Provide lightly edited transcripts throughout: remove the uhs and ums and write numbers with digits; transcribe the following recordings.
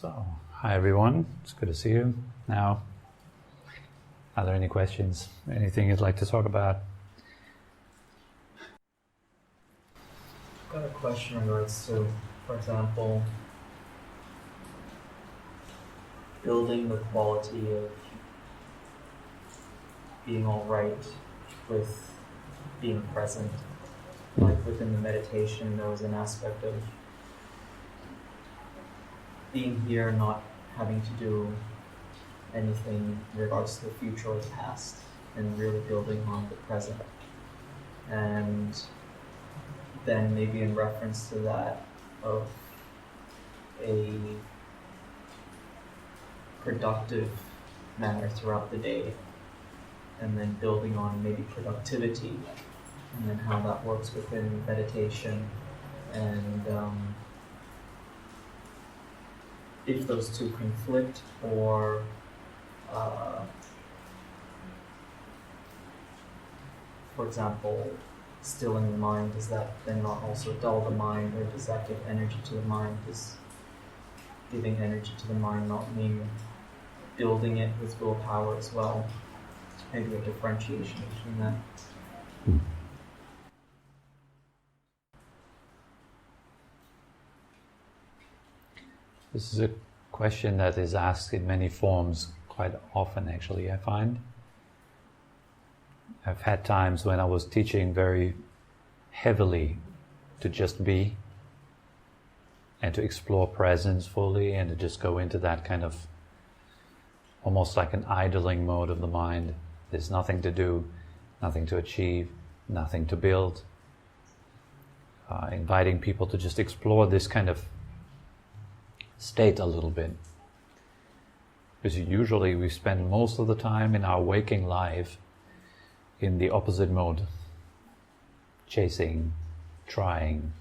So, hi everyone, it's good to see you. Now, are there any questions? Anything you'd like to talk about? I've got a question in regards to, for example, building the quality of being all right with being present. Like within the meditation, there was an aspect of being here, not having to do anything in regards to the future or the past, and really building on the present. And then maybe in reference to that, of a productive manner throughout the day, and then building on maybe productivity, and then how that works within meditation, and if those two conflict, or for example, stilling the mind, does that then not also dull the mind, or does that give energy to the mind? Does giving energy to the mind not mean building it with willpower as well? Maybe a differentiation between that. This is a question that is asked in many forms quite often, actually, I find. I've had times when I was teaching very heavily to just be and to explore presence fully and to just go into that kind of almost like an idling mode of the mind. There's nothing to do, nothing to achieve, nothing to build. Inviting people to just explore this kind of state a little bit. Because usually we spend most of the time in our waking life in the opposite mode. Chasing, trying,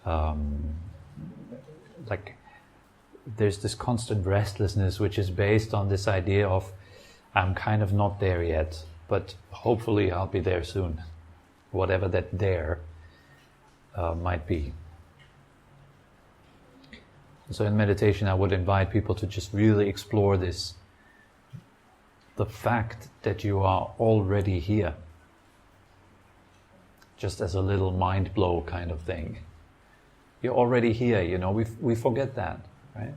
like there's this constant restlessness which is based on this idea of I'm kind of not there yet, but hopefully I'll be there soon. Whatever that there might be. So in meditation I would invite people to just really explore this. The fact that you are already here. Just as a little mind blow kind of thing. You're already here, you know, we forget that, right?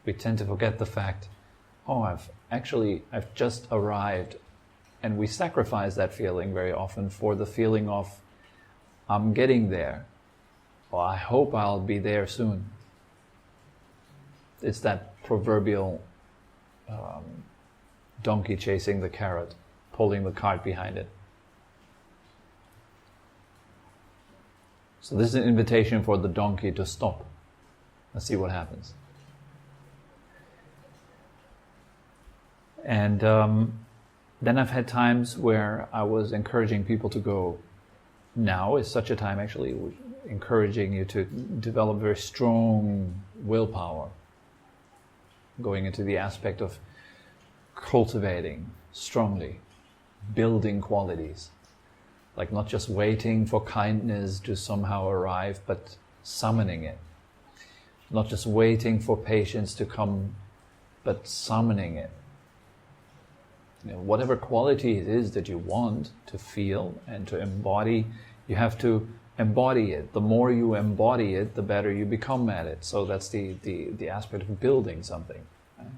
We tend to forget the fact, oh, I've just arrived, and we sacrifice that feeling very often for the feeling of, I'm getting there, or I hope I'll be there soon. It's that proverbial donkey chasing the carrot, pulling the cart behind it. So this is an invitation for the donkey to stop. Let's see what happens. And then I've had times where I was encouraging people to go, now is such a time actually, encouraging you to develop very strong willpower, going into the aspect of cultivating strongly, building qualities, like not just waiting for kindness to somehow arrive, but summoning it. Not just waiting for patience to come, but summoning it. You know, whatever quality it is that you want to feel and to embody, you have to embody it. The more you embody it, the better you become at it. So that's the aspect of building something. Right?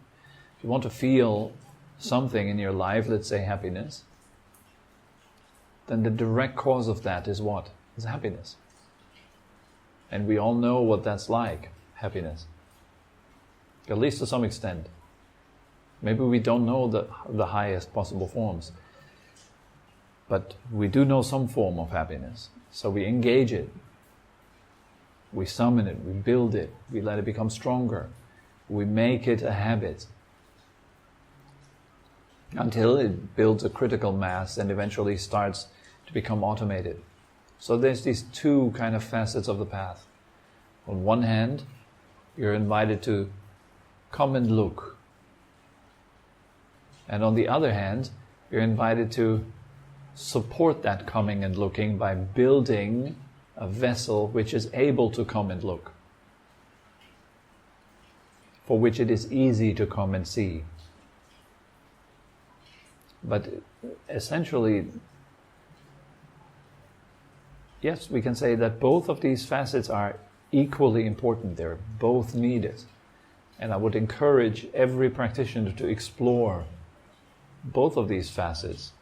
If you want to feel something in your life, let's say happiness, then the direct cause of that is what? Is happiness. And we all know what that's like, happiness. At least to some extent. Maybe we don't know the highest possible forms. But we do know some form of happiness. So we engage it. We summon it, we build it, we let it become stronger. We make it a habit. Until it builds a critical mass and eventually starts to become automated. So there's these two kind of facets of the path. On one hand, you're invited to come and look. And on the other hand, you're invited to support that coming and looking by building a vessel which is able to come and look. for which it is easy to come and see. But essentially, yes, we can say that both of these facets are equally important. They're both needed. And I would encourage every practitioner to explore both of these facets.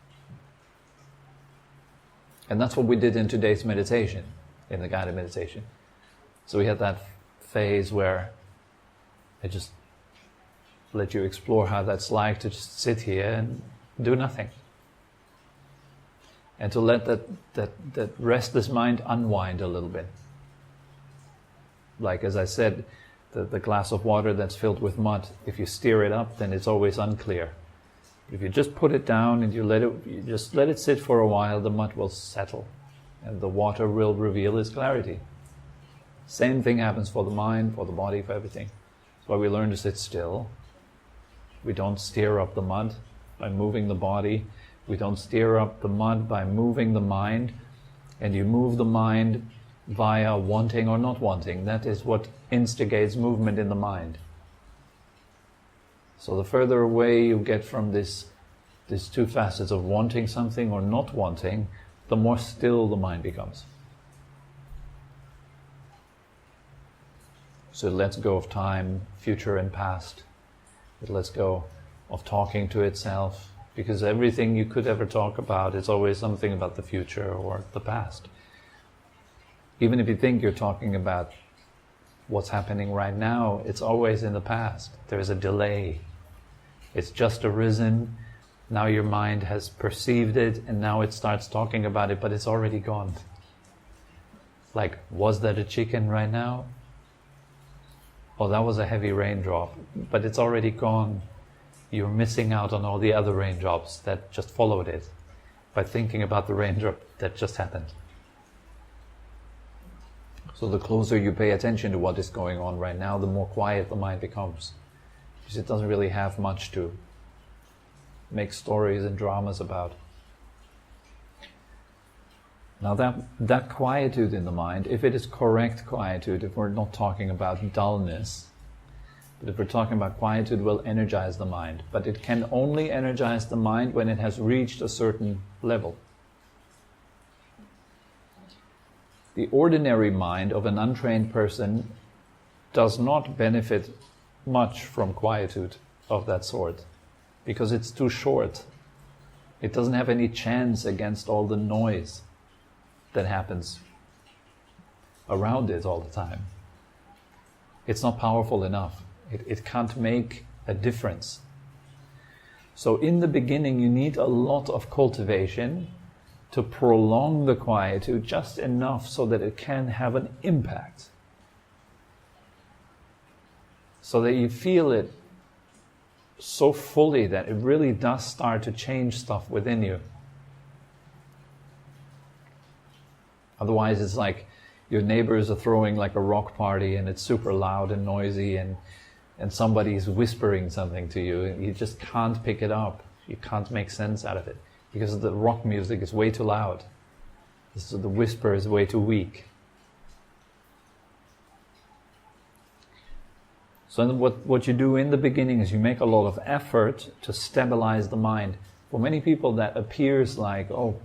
And that's what we did in today's meditation, in the guided meditation. So we had that phase where I just let you explore how that's like to just sit here and do nothing. And to let that restless mind unwind a little bit. Like as I said, the glass of water that's filled with mud, if you stir it up, then it's always unclear. If you just put it down and you just let it sit for a while, the mud will settle and the water will reveal its clarity. Same thing happens for the mind, for the body, for everything. That's why we learn to sit still. We don't stir up the mud by moving the body. We don't stir up the mud by moving the mind. And you move the mind via wanting or not wanting. That is what instigates movement in the mind. So the further away you get from these two facets of wanting something or not wanting, the more still the mind becomes. So it lets go of time, future and past. It lets go of talking to itself, because everything you could ever talk about is always something about the future or the past. Even if you think you're talking about what's happening right now, it's always in the past. There's a delay. It's just arisen, now your mind has perceived it, and now it starts talking about it, but it's already gone. Like, was that a chicken right now? Oh, that was a heavy raindrop, but it's already gone. You're missing out on all the other raindrops that just followed it by thinking about the raindrop that just happened. So the closer you pay attention to what is going on right now, the more quiet the mind becomes. Because it doesn't really have much to make stories and dramas about. Now that quietude in the mind, if it is correct quietude, if we're not talking about dullness, but if we're talking about quietude, will energize the mind. But it can only energize the mind when it has reached a certain level. The ordinary mind of an untrained person does not benefit much from quietude of that sort, because it's too short. It doesn't have any chance against all the noise that happens around it all the time. It's not powerful enough. It can't make a difference. So in the beginning you need a lot of cultivation to prolong the quietude just enough so that it can have an impact. So that you feel it so fully that it really does start to change stuff within you. Otherwise it's like your neighbors are throwing like a rock party and it's super loud and noisy and somebody's whispering something to you and you just can't pick it up. You can't make sense out of it because the rock music is way too loud. So the whisper is way too weak. So what you do in the beginning is you make a lot of effort to stabilize the mind. For many people that appears like, oh,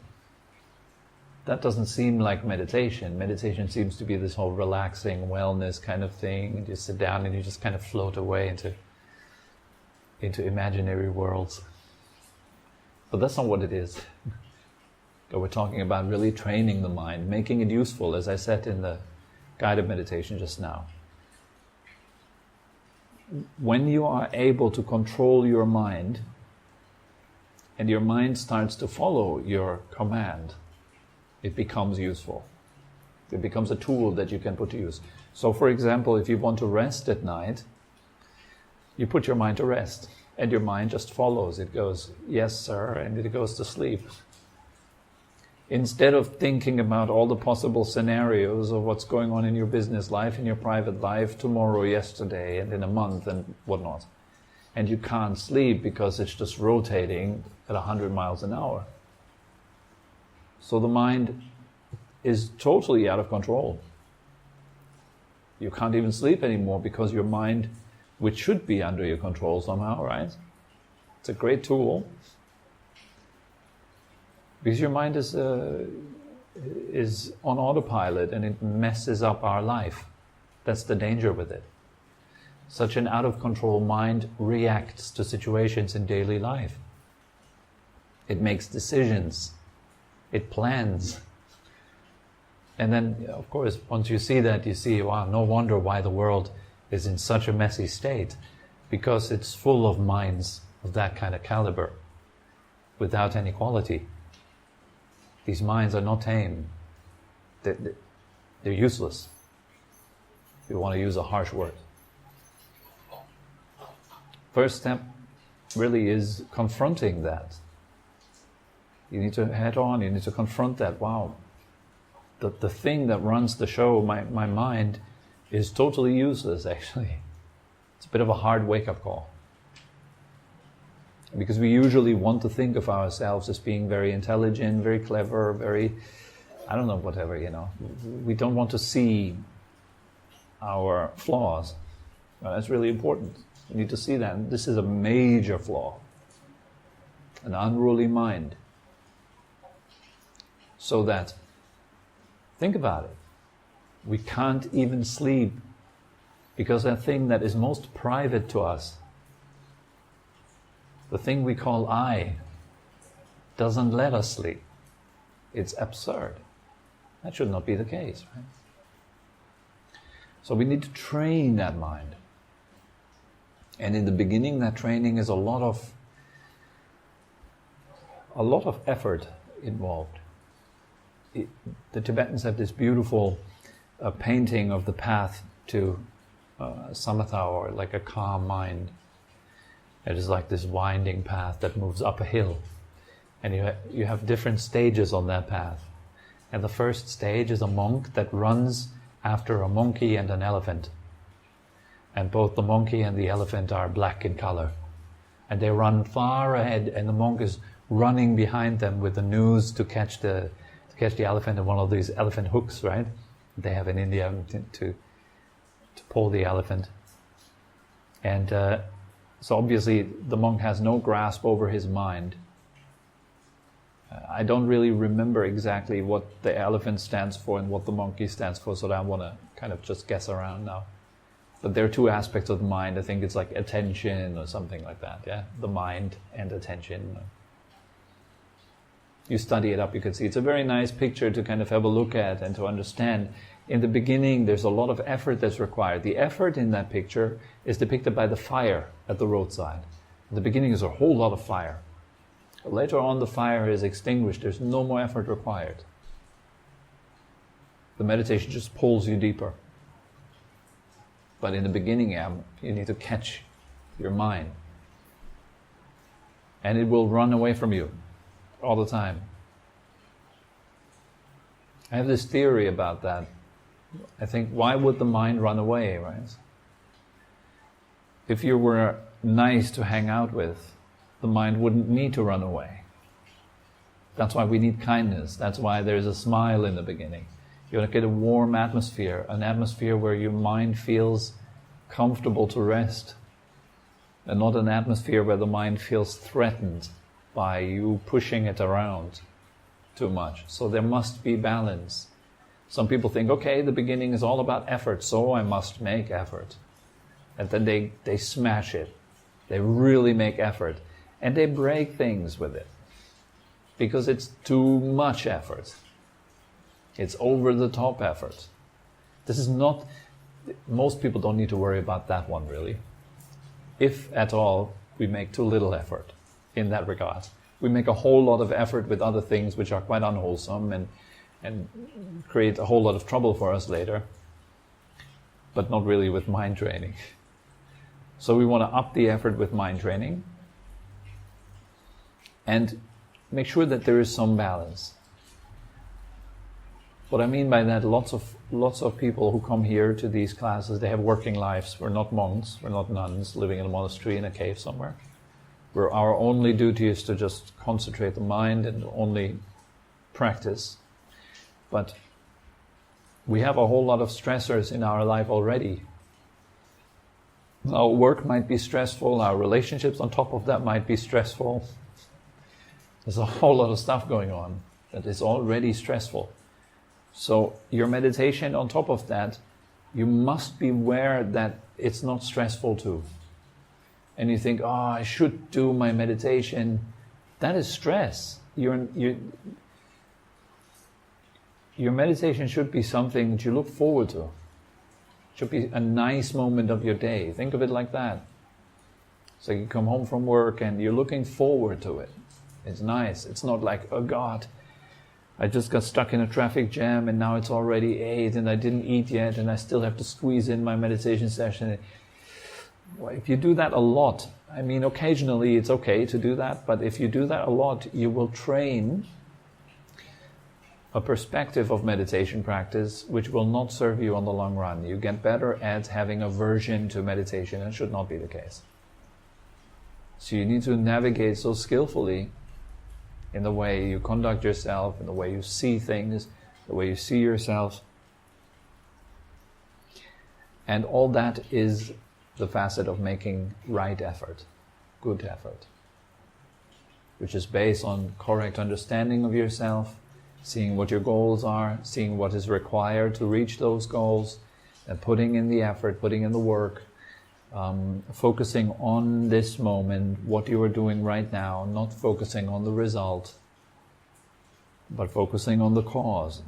that doesn't seem like meditation. Meditation seems to be this whole relaxing wellness kind of thing. And you sit down and you just kind of float away into imaginary worlds. But that's not what it is. So we're talking about really training the mind, making it useful, as I said in the guided meditation just now. When you are able to control your mind, and your mind starts to follow your command, it becomes useful. It becomes a tool that you can put to use. So for example, if you want to rest at night, you put your mind to rest, and your mind just follows. It goes, yes sir, and it goes to sleep. Instead of thinking about all the possible scenarios of what's going on in your business life, in your private life, tomorrow, yesterday, and in a month, and whatnot. And you can't sleep because it's just rotating at 100 miles an hour. So the mind is totally out of control. You can't even sleep anymore because your mind which should be under your control somehow, right? It's a great tool. Because your mind is on autopilot and it messes up our life. That's the danger with it. Such an out-of-control mind reacts to situations in daily life. It makes decisions. It plans. And then, of course, once you see that, you see, wow, no wonder why the world is in such a messy state, because it's full of minds of that kind of caliber, without any quality. These minds are not tame. They're useless. If you want to use a harsh word. First step really is confronting that. You need to head on, you need to confront that. Wow, the thing that runs the show, my mind, is totally useless, actually. It's a bit of a hard wake-up call. Because we usually want to think of ourselves as being very intelligent, very clever, very, I don't know, whatever, We don't want to see our flaws. Well, that's really important. You need to see that. And this is a major flaw. An unruly mind. So that, think about it, we can't even sleep because that thing that is most private to us, the thing we call I, doesn't let us sleep. It's absurd. That should not be the case, right? So we need to train that mind. And in the beginning, that training is a lot of effort involved. The Tibetans have this beautiful painting of the path to samatha, or like a calm mind. It is like this winding path that moves up a hill. And you have different stages on that path. And the first stage is a monk that runs after a monkey and an elephant. And both the monkey and the elephant are black in color. And they run far ahead, and the monk is running behind them with the noose to catch the elephant, and one of these elephant hooks, right? They have in India to pull the elephant. And so obviously the monk has no grasp over his mind. I don't really remember exactly what the elephant stands for and what the monkey stands for, so I want to kind of just guess around now. But there are two aspects of the mind. I think it's like attention or something like that, yeah? The mind and attention. You study it up, you can see. It's a very nice picture to kind of have a look at and to understand. In the beginning, there's a lot of effort that's required. The effort in that picture is depicted by the fire at the roadside. In the beginning, there's a whole lot of fire. Later on, the fire is extinguished. There's no more effort required. The meditation just pulls you deeper. But in the beginning, you need to catch your mind. And it will run away from you all the time. I have this theory about that. I think, why would the mind run away, right? If you were nice to hang out with, the mind wouldn't need to run away. That's why we need kindness. That's why there's a smile in the beginning. You want to get a warm atmosphere, an atmosphere where your mind feels comfortable to rest, and not an atmosphere where the mind feels threatened by you pushing it around too much. So there must be balance. Some people think, okay, the beginning is all about effort, so I must make effort. And then they smash it. They really make effort. And they break things with it. Because it's too much effort. It's over-the-top effort. This is not... Most people don't need to worry about that one, really. If, at all, we make too little effort in that regard. We make a whole lot of effort with other things which are quite unwholesome and create a whole lot of trouble for us later, but not really with mind training. So we want to up the effort with mind training and make sure that there is some balance. What I mean by that, lots of people who come here to these classes, they have working lives. We're not monks, we're not nuns living in a monastery in a cave somewhere. Where our only duty is to just concentrate the mind and only practice. But we have a whole lot of stressors in our life already. Our work might be stressful, our relationships on top of that might be stressful. There's a whole lot of stuff going on that is already stressful. So your meditation on top of that, you must be aware that it's not stressful too. And you think, I should do my meditation. That is stress. Your meditation should be something that you look forward to. It should be a nice moment of your day. Think of it like that. So you come home from work and you're looking forward to it. It's nice. It's not like, oh God, I just got stuck in a traffic jam and now it's already 8 and I didn't eat yet and I still have to squeeze in my meditation session. Well, if you do that a lot, I mean, occasionally it's okay to do that, but if you do that a lot, you will train a perspective of meditation practice which will not serve you on the long run. You get better at having aversion to meditation, and it should not be the case. So you need to navigate so skillfully in the way you conduct yourself, in the way you see things, the way you see yourself. And all that is the facet of making right effort, good effort, which is based on correct understanding of yourself, seeing what your goals are, seeing what is required to reach those goals, and putting in the effort, putting in the work, focusing on this moment, what you are doing right now, not focusing on the result, but focusing on the cause.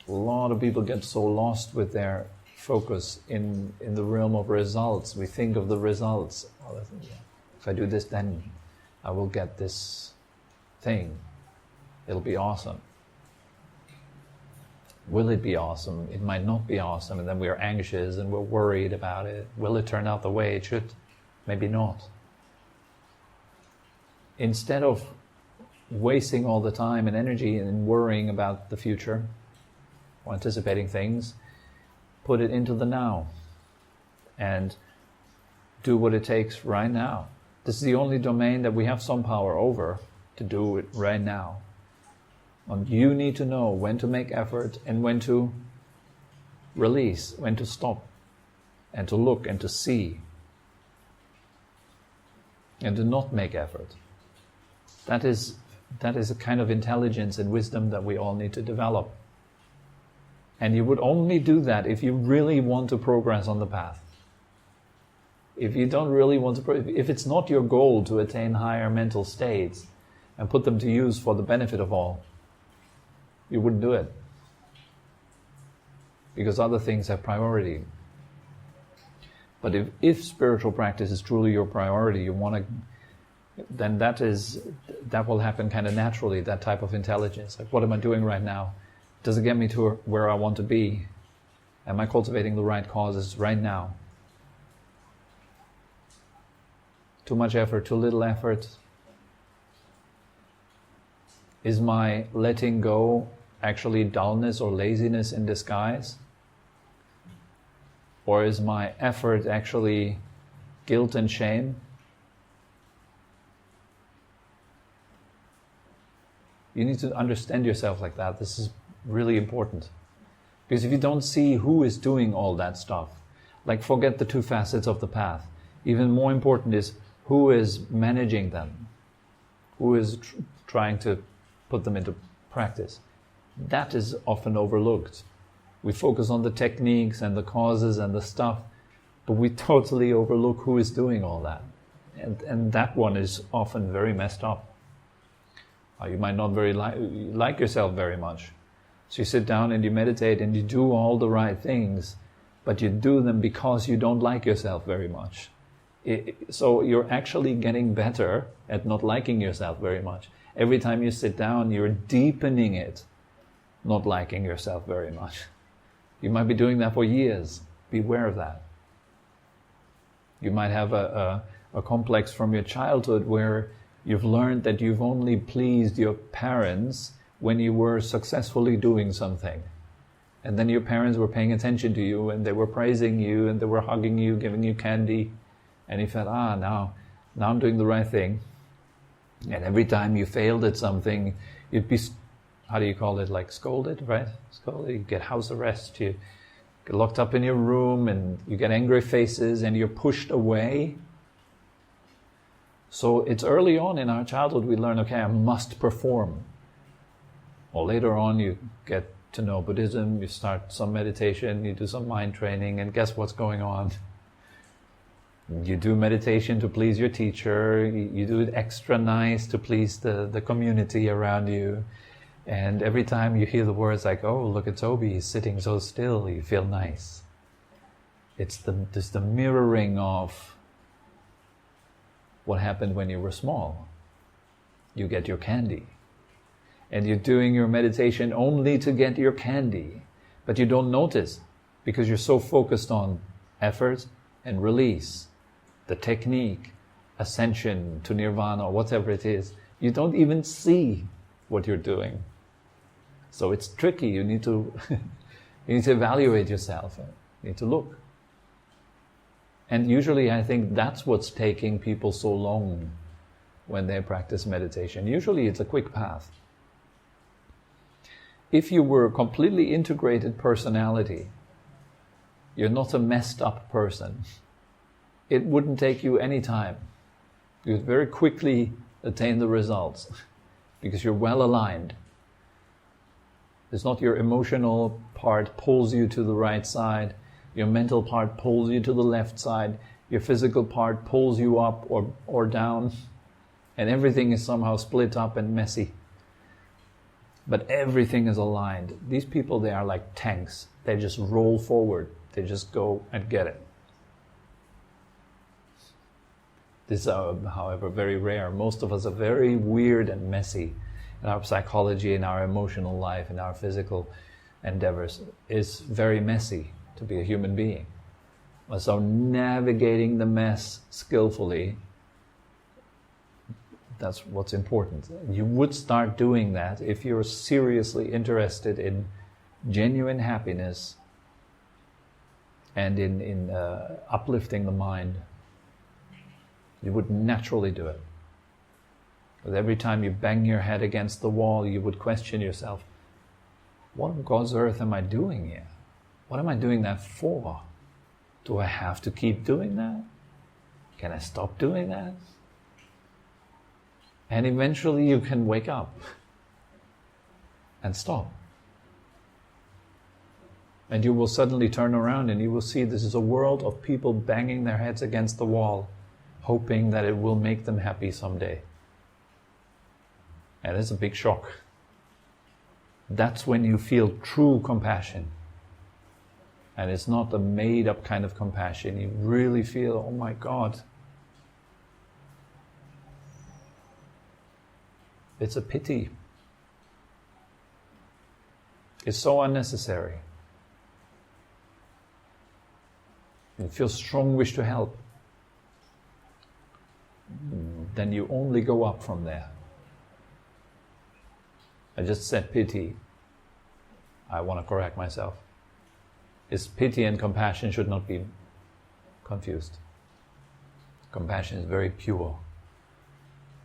A lot of people get so lost with their focus in the realm of results. We think of the results. Oh, if I do this, then I will get this thing. It'll be awesome. Will it be awesome? It might not be awesome, and then we're anxious and we're worried about it. Will it turn out the way it should? Maybe not. Instead of wasting all the time and energy in worrying about the future or anticipating things, put it into the now and do what it takes right now. This is the only domain that we have some power over, to do it right now. And you need to know when to make effort and when to release, when to stop, and to look and to see, and to not make effort. That is a kind of intelligence and wisdom that we all need to develop. And you would only do that if you really want to progress on the path. If you don't really want to, if it's not your goal to attain higher mental states and put them to use for the benefit of all, you wouldn't do it. Because other things have priority. But if spiritual practice is truly your priority, you want to, then that will happen kind of naturally, that type of intelligence. Like, what am I doing right now? Does it get me to where I want to be? Am I cultivating the right causes right now? Too much effort, too little effort? Is my letting go actually dullness or laziness in disguise? Or is my effort actually guilt and shame? You need to understand yourself like that. This is really important. Because if you don't see who is doing all that stuff, like, forget the two facets of the path. Even more important is who is managing them, who is trying to put them into practice. That is often overlooked. We focus on the techniques and the causes and the stuff, but we totally overlook who is doing all that. And that one is often very messed up. You might not very like yourself very much. So you sit down and you meditate and you do all the right things, but you do them because you don't like yourself very much. So you're actually getting better at not liking yourself very much. Every time you sit down, you're deepening it, not liking yourself very much. You might be doing that for years. Beware of that. You might have a complex from your childhood where you've learned that you've only pleased your parents when you were successfully doing something. And then your parents were paying attention to you and they were praising you and they were hugging you, giving you candy. And you felt, now I'm doing the right thing. And every time you failed at something, you'd be, how do you call it, like scolded, right? Scolded, you get house arrest, get locked up in your room and you get angry faces and you're pushed away. So it's early on in our childhood we learn, okay, I must perform. Or later on you get to know Buddhism, you start some meditation, you do some mind training, and guess what's going on? You do meditation to please your teacher, you do it extra nice to please the community around you. And every time you hear the words like, oh, look at Tobi, he's sitting so still, you feel nice. It's the mirroring of what happened when you were small. You get your candy. And you're doing your meditation only to get your candy. But you don't notice because you're so focused on effort and release, the technique, ascension to nirvana, whatever it is. You don't even see what you're doing. So it's tricky. You need to you need to evaluate yourself. You need to look. And usually I think that's what's taking people so long when they practice meditation. Usually it's a quick path. If you were a completely integrated personality, you're not a messed up person, it wouldn't take you any time. You'd very quickly attain the results because you're well aligned. It's not your emotional part pulls you to the right side, your mental part pulls you to the left side, your physical part pulls you up or down, and everything is somehow split up and messy. But everything is aligned. These people, they are like tanks. They just roll forward. They just go and get it. This is, however, very rare. Most of us are very weird and messy. In our psychology, in our emotional life, in our physical endeavors, is very messy to be a human being. So navigating the mess skillfully, that's what's important. You would start doing that if you're seriously interested in genuine happiness and in uplifting the mind. You would naturally do it. But every time you bang your head against the wall, you would question yourself, what on God's earth am I doing here? What am I doing that for? Do I have to keep doing that? Can I stop doing that? And eventually you can wake up and stop. And you will suddenly turn around and you will see this is a world of people banging their heads against the wall, hoping that it will make them happy someday. And it's a big shock. That's when you feel true compassion. And it's not a made-up kind of compassion. You really feel, oh my God, it's a pity. It's so unnecessary. You feel strong wish to help. Then you only go up from there. I just said pity. I want to correct myself. Is pity and compassion should not be confused. Compassion is very pure,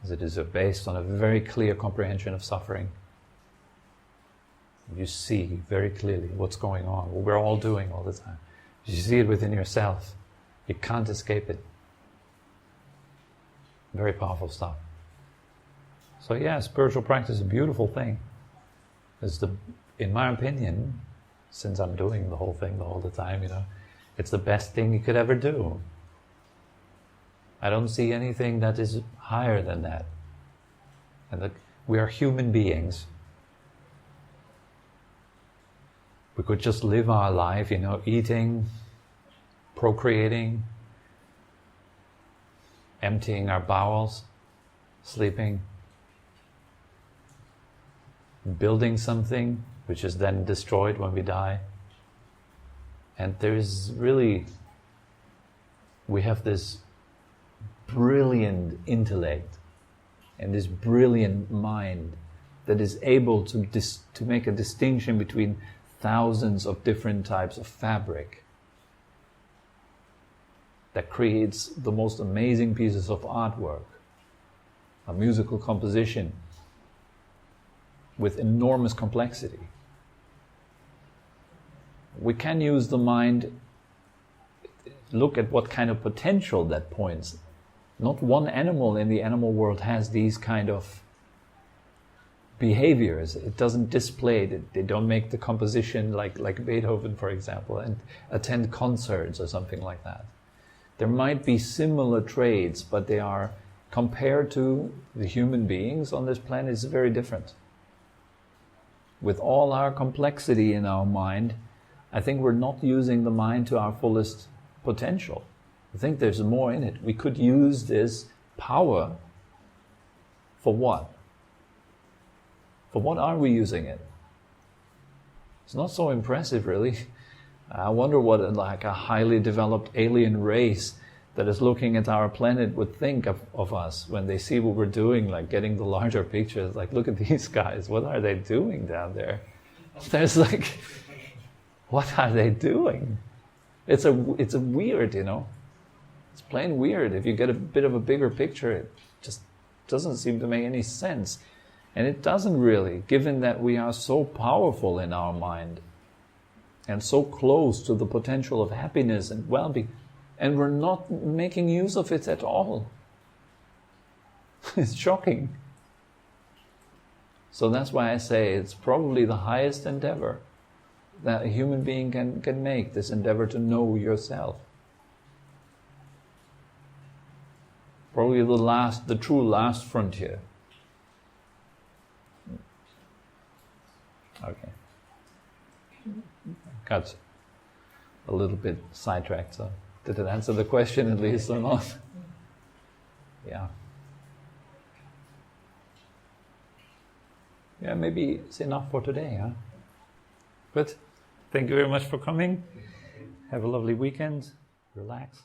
as it is based on a very clear comprehension of suffering. You see very clearly what's going on, what we're all doing all the time. You see it within yourself. You can't escape it. Very powerful stuff. So yeah, spiritual practice is a beautiful thing. It's in my opinion, since I'm doing the whole thing all the time, it's the best thing you could ever do. I don't see anything that is higher than that. And we are human beings. We could just live our life, eating, procreating, emptying our bowels, sleeping, building something which is then destroyed when we die. And we have this brilliant intellect and this brilliant mind that is able to make a distinction between thousands of different types of fabric that creates the most amazing pieces of artwork, a musical composition with enormous complexity. We can use the mind, look at what kind of potential that points. Not one animal in the animal world has these kind of behaviors. It doesn't display it. They don't make the composition like Beethoven, for example, and attend concerts or something like that. There might be similar traits, but they are, compared to the human beings on this planet, is very different. With all our complexity in our mind, I think we're not using the mind to our fullest potential. I think there's more in it. We could use this power for what? For what are we using it? It's not so impressive, really. I wonder what a highly developed alien race that is looking at our planet would think of us when they see what we're doing, like getting the larger pictures. Like, look at these guys. What are they doing down there? There's like, what are they doing? It's a weird, It's plain weird. If you get a bit of a bigger picture, it just doesn't seem to make any sense. And it doesn't really, given that we are so powerful in our mind and so close to the potential of happiness and well-being, and we're not making use of it at all. It's shocking. So that's why I say it's probably the highest endeavor that a human being can make, this endeavor to know yourself. Probably the true last frontier. Okay. Got a little bit sidetracked, so did it answer the question at least or not? Yeah. Yeah, maybe it's enough for today, huh? Good. Thank you very much for coming. Have a lovely weekend. Relax.